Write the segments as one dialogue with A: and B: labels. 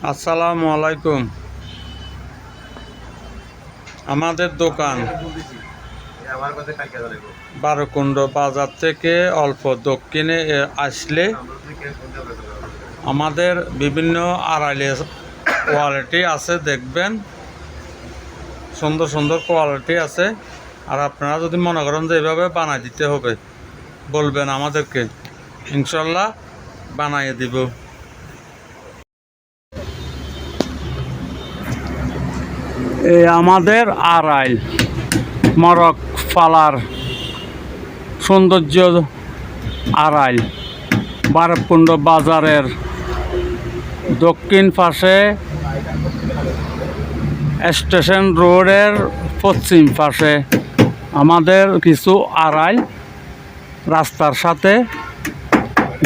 A: আসসালামু আলাইকুম। আমাদের দোকান বারোকুণ্ড বাজার থেকে অল্প দক্ষিণে আসলে আমাদের বিভিন্ন আড়াইলের কোয়ালিটি আছে, দেখবেন সুন্দর সুন্দর কোয়ালিটি আছে। আর আপনারা যদি মনে করেন যে এভাবে বানাই দিতে হবে, বলবেন আমাদেরকে, ইনশাল্লাহ বানাইয়ে দিব। এই আমাদের আড়াইল মরক পালার সৌন্দর্য আড়াইল বারোকুণ্ড বাজারের দক্ষিণ পাশে স্টেশন রোডের পশ্চিম পাশে আমাদের কিছু আড়াইল রাস্তার সাথে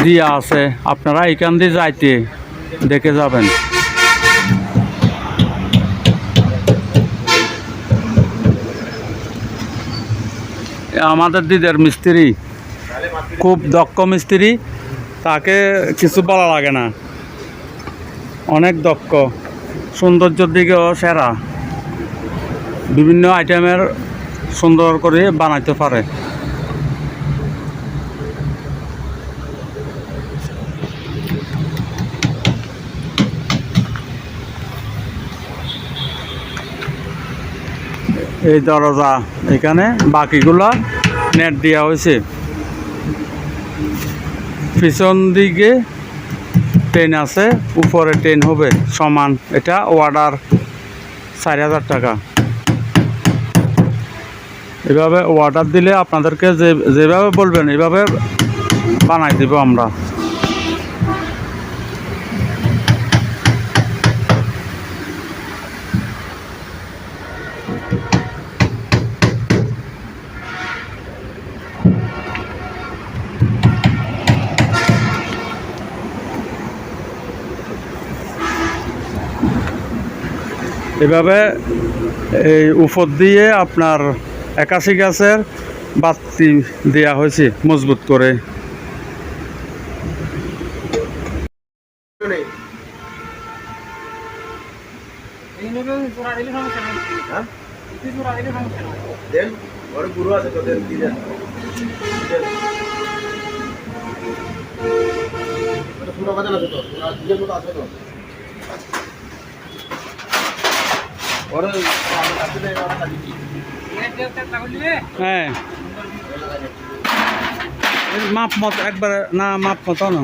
A: দিয়া আছে। আপনারা এখান দিয়ে যাইতে দেখে যাবেন। আমাদের দিদের মিস্ত্রি খুব দক্ষ মিস্ত্রি, তাকে কিছু বলা লাগে না, অনেক দক্ষ, সৌন্দর্যের দিকেও সেরা, বিভিন্ন আইটেমের সুন্দর করে বানাইতে পারে। এই দরজা এখানে বাকিগুলা নেট দেওয়া হয়েছে, পিছন দিকে ট্রেন আছে, উপরে ট্রেন হবে সমান। এটা অর্ডার 4000 টাকা। এভাবে অর্ডার দিলে আপনাদেরকে যেভাবে বলবেন এভাবে বানাই দেব আমরা। এভাবে এই উপর দিয়ে আপনার 81 গাছের বাতি দেয়া হয়েছে মজবুত করে। হ্যাঁ, মাপ মত একবারে না, মাপ মতো না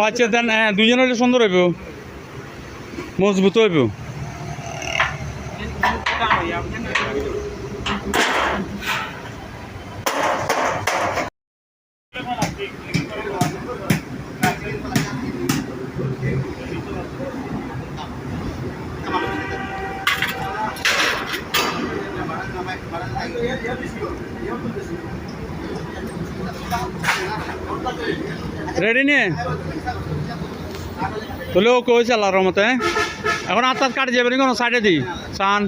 A: আচ্ছা দেন। হ্যাঁ, দুজন হলে সুন্দর হইব, মজবুত হইব। রেডি নিয়ে তোলে ওকে হয়েছে আল্লাহর রহমতে। এখন আত্মাত কাটে যাবে নি কোনো সাইডে দিই চান।